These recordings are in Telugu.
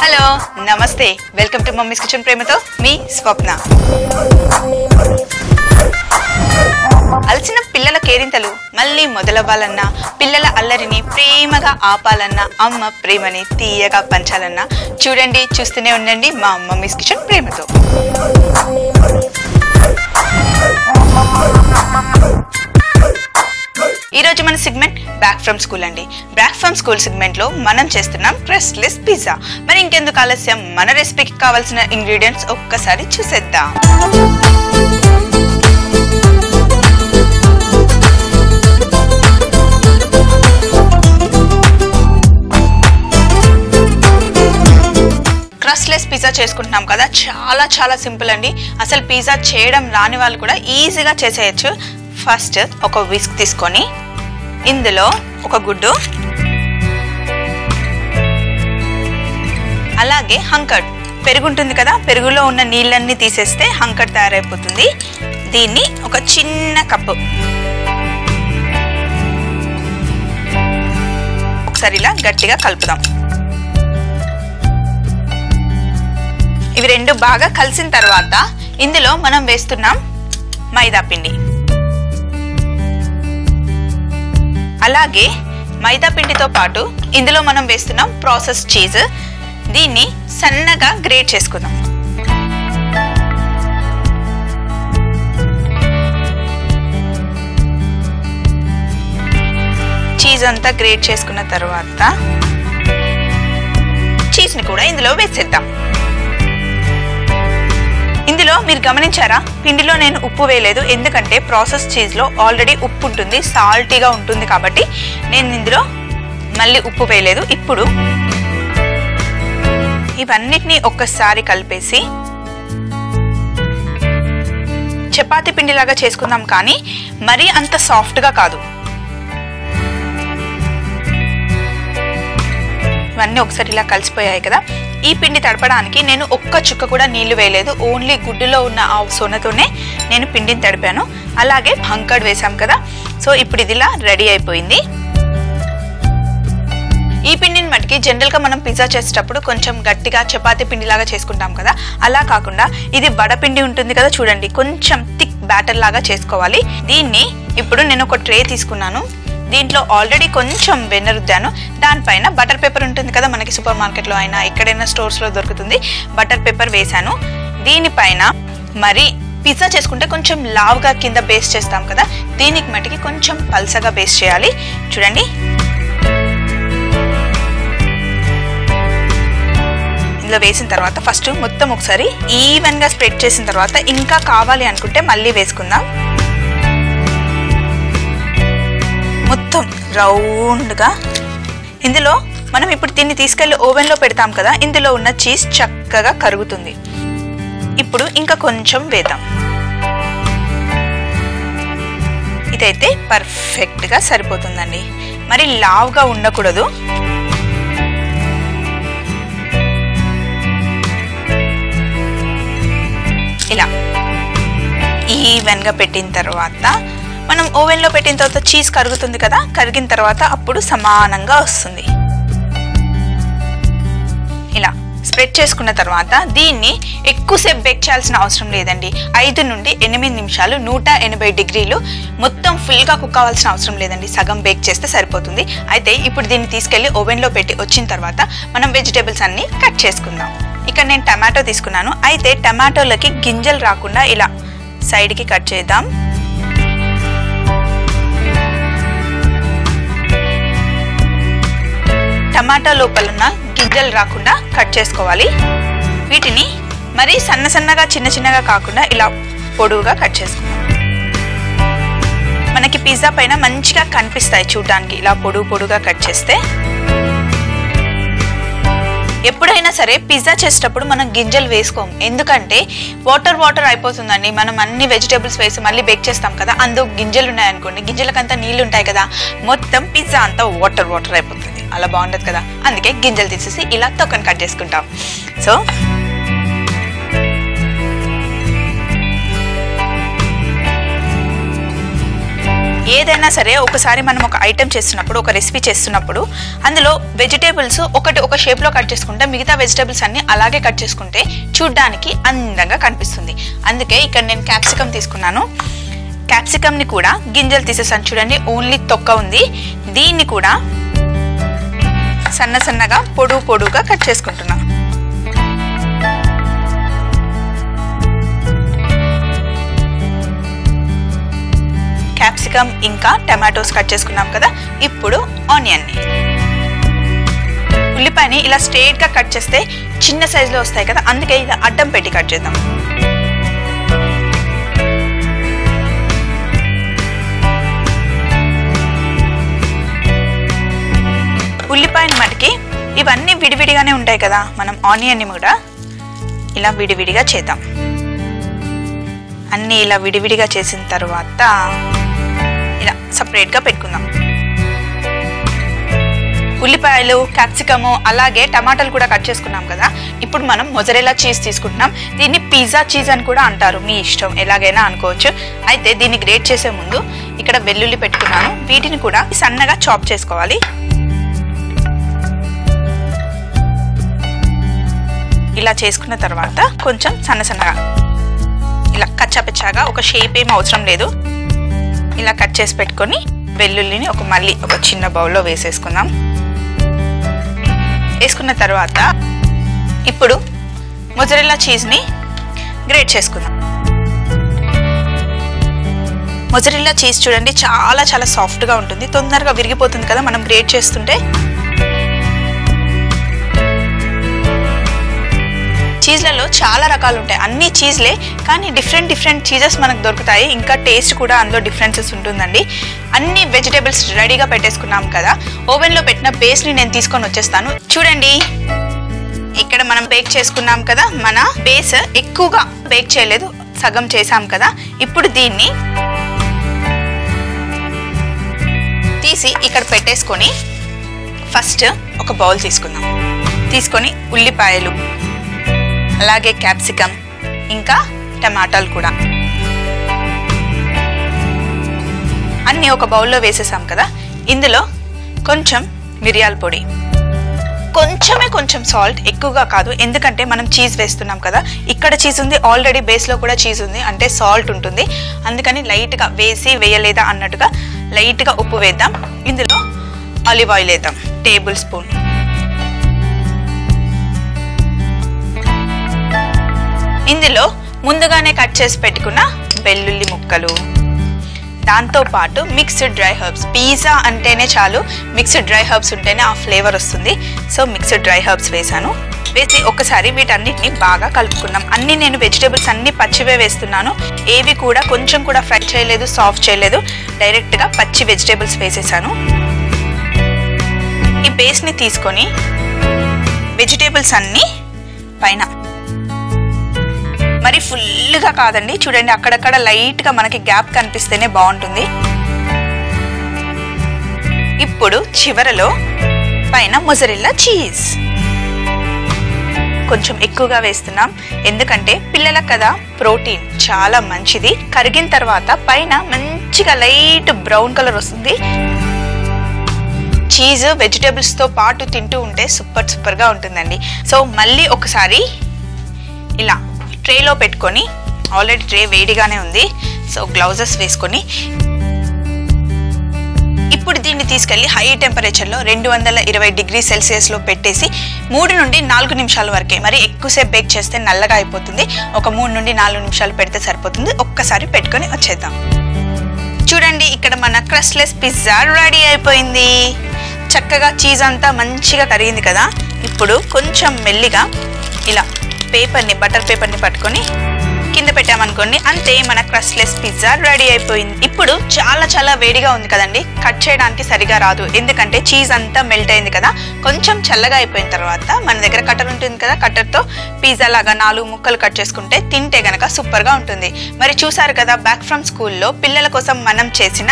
హలో నమస్తే వెల్కమ్ టు మమ్మీస్ కిచెన్ ప్రేమతో మీ స్వప్న. అలసిన పిల్లల కేరింతలు మళ్ళీ మొదలవ్వాలన్నా, పిల్లల అల్లరిని ప్రేమగా ఆపాలన్నా, అమ్మ ప్రేమని తీయగా పంచాలన్నా చూడండి, చూస్తూనే ఉండండి మా మమ్మీస్ కిచెన్ ప్రేమతో. ఈరోజు మన సెగ్మెంట్ బ్యాక్ ఫ్రమ్ స్కూల్ అండి. బ్యాక్ ఫ్రమ్ స్కూల్ సెగ్మెంట్ లో మనం చేస్తున్నాం క్రస్ట్లెస్ పిజ్జా. మరి ఇంకెందుకు ఆలస్యం, మన రెసిపీకి కావాల్సిన ఇంగ్రీడియంట్స్ ఒక్కసారి చూసేద్దాం. క్రస్ట్లెస్ పిజ్జా చేసుకుంటున్నాం కదా, చాలా చాలా సింపుల్ అండి. అసలు పిజ్జా చేయడం రాని వాళ్ళు కూడా ఈజీగా చేసేయచ్చు. ఫస్ట్ ఒక విస్క్ తీసుకొని ఇందులో ఒక గుడ్డు, అలాగే హంకర్డ్ పెరుగు ఉంటుంది కదా, పెరుగులో ఉన్న నీళ్ళన్నీ తీసేస్తే హంకర్డ్ తయారైపోతుంది. దీన్ని ఒక చిన్న కప్పు ఒకసారి ఇలా గట్టిగా కలుపుదాం. ఇవి రెండు బాగా కలిసిన తర్వాత ఇందులో మనం వేస్తున్నాం మైదా పిండి. అలాగే మైదా పిండితో పాటు ఇందులో మనం వేస్తున్నాం ప్రాసెస్ చీజ్. దీన్ని సన్నగా గ్రేట్ చేసుకుందాం. చీజ్ అంతా గ్రేట్ చేసుకున్న తర్వాత చీజ్ని కూడా ఇందులో వేసేద్దాం. ఇందులో మీరు గమనించారా, పిండిలో నేను ఉప్పు వేయలేదు, ఎందుకంటే ప్రాసెస్ చీజ్లో ఆల్రెడీ ఉప్పు ఉంటుంది, సాల్టీగా ఉంటుంది కాబట్టి నేను ఇందులో మళ్ళీ ఉప్పు వేయలేదు. ఇప్పుడు ఇవన్నిటినీ ఒక్కసారి కలిపేసి చపాతీ పిండిలాగా చేసుకుందాం, కానీ మరీ అంత సాఫ్ట్గా కాదు. ఇవన్నీ ఒకసారి ఇలా కలిసిపోయాయి కదా. ఈ పిండి తడపడానికి నేను ఒక్క చుక్క కూడా నీళ్లు వేయలేదు, ఓన్లీ గుడ్డులో ఉన్న ఆ సొనతోనే నేను పిండిని తడిపాను. అలాగే హంకర్డ్ వేసాం కదా, సో ఇప్పుడు ఇది ఇలా రెడీ అయిపోయింది. ఈ పిండిని మటుకి జనరల్గా మనం పిజ్జా చేసేటప్పుడు కొంచెం గట్టిగా చపాతీ పిండిలాగా చేసుకుంటాం కదా, అలా కాకుండా ఇది వడపిండి ఉంటుంది కదా, చూడండి కొంచెం థిక్ బ్యాటర్ లాగా చేసుకోవాలి. దీన్ని ఇప్పుడు నేను ఒక ట్రే తీసుకున్నాను, దీంట్లో ఆల్రెడీ కొంచెం వెన్న రుద్దాను. దానిపైన బటర్ పేపర్ ఉంటుంది కదా, మనకి సూపర్ మార్కెట్లో అయినా ఎక్కడైనా స్టోర్స్లో దొరుకుతుంది, బటర్ పేపర్ వేసాను. దీనిపైన మరి పిజ్జా చేసుకుంటే కొంచెం లావుగా కింద బేస్ చేస్తాం కదా, దీనికి మటుకి కొంచెం పల్సగా బేస్ చేయాలి. చూడండి, ఇందులో వేసిన తర్వాత ఫస్ట్ మొత్తం ఒకసారి ఈవెన్గా స్ప్రెడ్ చేసిన తర్వాత ఇంకా కావాలి అనుకుంటే మళ్ళీ వేసుకుందాం. మొత్తం రౌండ్గా ఇందులో మనం ఇప్పుడు దీన్ని తీసుకెళ్ళి ఓవెన్లో పెడతాం కదా, ఇందులో ఉన్న చీజ్ చక్కగా కరుగుతుంది. ఇప్పుడు ఇంకా కొంచెం వేద్దాం. ఇదైతే పర్ఫెక్ట్గా సరిపోతుందండి, మరి లావుగా ఉండకూడదు. ఇలా ఈవెన్గా పెట్టిన తర్వాత మనం ఓవెన్లో పెట్టిన తర్వాత చీజ్ కరుగుతుంది కదా, కరిగిన తర్వాత అప్పుడు సమానంగా వస్తుంది. ఇలా స్ప్రెడ్ చేసుకున్న తర్వాత దీన్ని ఎక్కువసేపు బేక్ చేయాల్సిన అవసరం లేదండి. 5 నుండి 8 నిమిషాలు 180 డిగ్రీలు మొత్తం ఫుల్గా కుక్ అవ్వాల్సిన అవసరం లేదండి, సగం బేక్ చేస్తే సరిపోతుంది. అయితే ఇప్పుడు దీన్ని తీసుకెళ్ళి ఓవెన్లో పెట్టి వచ్చిన తర్వాత మనం వెజిటేబుల్స్ అన్నీ కట్ చేసుకుందాం. ఇక్కడ నేను టమాటో తీసుకున్నాను, అయితే టమాటోలకి గింజలు రాకుండా ఇలా సైడ్కి కట్ చేద్దాం. టమాటా లోపల ఉన్న గింజలు రాకుండా కట్ చేసుకోవాలి. వీటిని మరీ సన్నగా చిన్న చిన్నగా కాకుండా ఇలా పొడువుగా కట్ చేసుకోవాలి. మనకి పిజ్జా పైన మంచిగా కనిపిస్తాయి చూడడానికి, ఇలా పొడువుగా కట్ చేస్తే. ఎప్పుడైనా సరే పిజ్జా చేసేటప్పుడు మనం గింజలు వేసుకోము, ఎందుకంటే వాటర్ అయిపోతుందండి. మనం అన్ని వెజిటేబుల్స్ వేసి మళ్ళీ బేక్ చేస్తాం కదా, అందులో గింజలు ఉన్నాయనుకోండి, గింజలకంతా నీళ్ళు ఉంటాయి కదా, మొత్తం పిజ్జా అంతా వాటర్ అయిపోతుంది, అలా బాగుండదు కదా. అందుకే గింజలు తీసేసి ఇలా తొక్కని కట్ చేసుకుంటాం. సో ఏదైనా సరే ఒకసారి మనం ఒక ఐటెం చేస్తున్నప్పుడు, ఒక రెసిపీ చేస్తున్నప్పుడు అందులో వెజిటేబుల్స్ ఒక షేప్లో కట్ చేసుకుంటే మిగతా వెజిటేబుల్స్ అన్ని అలాగే కట్ చేసుకుంటే చూడ్డానికి అందంగా కనిపిస్తుంది. అందుకే ఇక్కడ నేను క్యాప్సికమ్ తీసుకున్నాను. క్యాప్సికమ్ని కూడా గింజలు తీసేసాను చూడండి, ఓన్లీ తొక్క ఉంది. దీన్ని కూడా సన్నగా పొడుగుగా కట్ చేసుకుంటున్నాను. క్యాప్సికమ్ ఇంకా టమాటోస్ కట్ చేసుకున్నాం కదా. ఇప్పుడు ఆనియన్ని, ఉల్లిపాయని ఇలా స్ట్రైట్గా కట్ చేస్తే చిన్న సైజులో వస్తాయి కదా, అందుకే ఇలా అడ్డం పెట్టి కట్ చేద్దాం. ఉల్లిపాయని మటుకి ఇవన్నీ విడివిడిగానే ఉంటాయి కదా, మనం ఆనియన్ని కూడా ఇలా విడివిడిగా చేద్దాం. అన్నీ ఇలా విడివిడిగా చేసిన తర్వాత ఇలా సపరేట్గా పెట్టుకుందాం. ఉల్లిపాయలు, క్యాప్సికము అలాగే టమాటాలు కూడా కట్ చేసుకున్నాం కదా. ఇప్పుడు మనం మొజరెల్లా చీజ్ తీసుకుంటున్నాం. దీన్ని పిజ్జా చీజ్ అని కూడా అంటారు, మీ ఇష్టం, ఎలాగైనా అనుకోవచ్చు. అయితే దీన్ని గ్రేట్ చేసే ముందు ఇక్కడ వెల్లుల్లి పెట్టుకున్నాను. వీటిని కూడా సన్నగా చాప్ చేసుకోవాలి. ఇలా చేసుకున్న తర్వాత కొంచెం సన్నగా ఇలా కచ్చాపిచ్చాగా, ఒక షేప్ ఏం అవసరం లేదు, ఇలా కట్ చేసి పెట్టుకొని వెల్లుల్లిని మళ్ళీ ఒక చిన్న బౌల్లో వేసేసుకుందాం. వేసుకున్న తర్వాత ఇప్పుడు మొజరెల్లా చీజ్ని గ్రేట్ చేసుకుందాం. మొజరెల్లా చీజ్ చూడండి చాలా సాఫ్ట్గా ఉంటుంది, తొందరగా విరిగిపోతుంది కదా మనం గ్రేట్ చేస్తుంటే. చీజ్లలో చాలా రకాలు ఉంటాయి, అన్ని చీజ్లే, కానీ డిఫరెంట్ చీజెస్ మనకు దొరుకుతాయి. ఇంకా టేస్ట్ కూడా అందులో డిఫరెన్సెస్ ఉంటుందండి. అన్ని వెజిటేబుల్స్ రెడీగా పెట్టేసుకున్నాం కదా. ఓవెన్లో పెట్టిన బేస్ని నేను తీసుకొని వచ్చేస్తాను. చూడండి, ఇక్కడ మనం బేక్ చేసుకున్నాం కదా. మన బేస్ ఎక్కువగా బేక్ చేయలేదు, సగం చేసాం కదా. ఇప్పుడు దీన్ని తీసి ఇక్కడ పెట్టేసుకొని ఫస్ట్ ఒక బౌల్ తీసుకుందాం. తీసుకొని ఉల్లిపాయలు, అలాగే క్యాప్సికమ్ ఇంకా టమాటాలు కూడా అన్నీ ఒక బౌల్లో వేసేసాం కదా. ఇందులో కొంచెం మిరియాల పొడి, కొంచెం సాల్ట్, ఎక్కువగా కాదు, ఎందుకంటే మనం చీజ్ వేస్తున్నాం కదా. ఇక్కడ చీజ్ ఉంది, ఆల్రెడీ బేస్లో కూడా చీజ్ ఉంది, అంటే సాల్ట్ ఉంటుంది. అందుకని లైట్గా వేయలేదా అన్నట్టుగా లైట్గా ఉప్పు వేద్దాం. ఇందులో ఆలివ్ ఆయిల్ వేద్దాం, టేబుల్ స్పూన్. ఇందులో ముందుగానే కట్ చేసి పెట్టుకున్న వెల్లుల్లి ముక్కలు, దాంతోపాటు మిక్స్డ్ డ్రై హర్బ్స్. పిజ్జా అంటేనే చాలు మిక్స్డ్ డ్రై హర్బ్స్ ఉంటేనే ఆ ఫ్లేవర్ వస్తుంది. సో మిక్స్డ్ డ్రై హర్బ్స్ వేసాను. వేసి ఒకసారి వీటన్నిటిని బాగా కలుపుకున్నాం. అన్నీ నేను వెజిటేబుల్స్ అన్నీ పచ్చివే వేస్తున్నాను, ఏవి కూడా కొంచెం కూడా ఫ్రై చేయలేదు, సాఫ్ట్ చేయలేదు, డైరెక్ట్గా పచ్చి వెజిటేబుల్స్ వేసేసాను. ఈ బేస్ని తీసుకొని వెజిటేబుల్స్ అన్నీ పైన, మరి ఫుల్గా కాదండి, చూడండి అక్కడక్కడ లైట్గా మనకి గ్యాప్ కనిపిస్తేనే బాగుంటుంది. ఇప్పుడు చివరలో పైన మొజరెల్లా చీజ్ కొంచెం ఎక్కువగా వేస్తున్నాం, ఎందుకంటే పిల్లలకు కదా ప్రోటీన్ చాలా మంచిది. కరిగిన తర్వాత పైన మంచిగా లైట్ బ్రౌన్ కలర్ వస్తుంది. చీజ్ వెజిటేబుల్స్తో పాటు తింటూ ఉంటే సూపర్గా ఉంటుందండి. సో మళ్ళీ ఒకసారి ఇలా ట్రేలో పెట్టుకొని, ఆల్రెడీ ట్రే వేడిగానే ఉంది, సో గ్లౌజెస్ వేసుకొని ఇప్పుడు దీన్ని తీసుకెళ్ళి హై టెంపరేచర్లో 220 డిగ్రీ సెల్సియస్లో పెట్టేసి 3 నుండి 4 నిమిషాల వరకే, మరి ఎక్కువసేపు బేక్ చేస్తే నల్లగా అయిపోతుంది. ఒక 3 నుండి 4 నిమిషాలు పెడితే సరిపోతుంది. ఒక్కసారి పెట్టుకొని వచ్చేద్దాం. చూడండి, ఇక్కడ మన క్రస్ట్లెస్ పిజ్జా రెడీ అయిపోయింది. చక్కగా చీజ్ అంతా మంచిగా కరిగింది కదా. ఇప్పుడు కొంచెం మెల్లిగా ఇలా బటర్ పేపర్ని పట్టుకొని కింద పెట్టామనుకోండి, అంతే మన క్రస్ట్లెస్ పిజ్జా రెడీ అయిపోయింది. ఇప్పుడు చాలా వేడిగా ఉంది కదండి, కట్ చేయడానికి సరిగా రాదు, ఎందుకంటే చీజ్ అంతా మెల్ట్ అయింది కదా. కొంచెం చల్లగా అయిపోయిన తర్వాత మన దగ్గర కట్టర్ ఉంటుంది కదా, కట్టర్తో పిజ్జా లాగా 4 ముక్కలు కట్ చేసుకుంటే తింటే గనక సూపర్గా ఉంటుంది. మరి చూసారు కదా, బ్యాక్ ఫ్రమ్ స్కూల్లో పిల్లల కోసం మనం చేసిన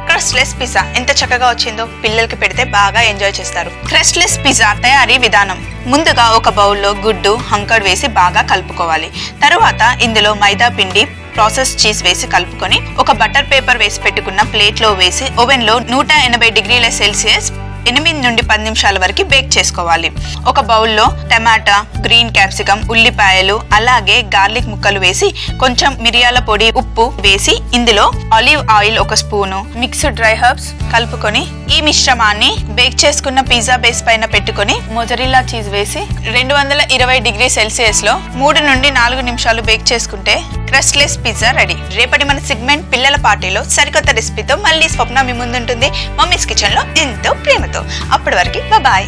క్రస్ట్లెస్ పిజ్జా ఎంత చక్కగా వచ్చిందో. పిల్లలకి పెడితే బాగా ఎంజాయ్ చేస్తారు. క్రస్ట్లెస్ పిజ్జా తయారీ విధానం: ముందుగా ఒక బౌల్లో గుడ్డు, హంకర్డ్ వేసి బాగా కలుపుకోవాలి. తరువాత ఇందులో మైదా పిండి, ప్రాసెస్ చీజ్ వేసి కలుపుకొని ఒక బటర్ పేపర్ వేసి పెట్టుకున్న ప్లేట్ లో వేసి ఓవెన్ లో 180 డిగ్రీల సెల్సియస్ 8 నుండి 10 నిమిషాల వరకు బేక్ చేసుకోవాలి. ఒక బౌల్లో టమాటా, గ్రీన్ క్యాప్సికమ్, ఉల్లిపాయలు అలాగే గార్లిక్ ముక్కలు వేసి కొంచెం మిరియాల పొడి, ఉప్పు వేసి ఇందులో olive oil 1 spoon, mixed dry herbs కలుపుకొని ఈ మిశ్రమాన్ని బేక్ చేసుకున్న పిజ్జా బేస్ పైన పెట్టుకొని మొజరెల్లా చీజ్ వేసి 220 డిగ్రీ సెల్సియస్ లో 3 నుండి 4 నిమిషాలు బేక్ చేసుకుంటే క్రస్ట్లెస్ పిజ్జా రెడీ. రేపటి మన సెగ్మెంట్ పిల్లల పార్టీలో సరికొత్త రెసిపీతో మళ్ళీ స్వప్న మీ ముందుంటుంది మమ్మీస్ కిచెన్ లో ఎంతో ప్రేమతో. అప్పటి వరకు బాయ్.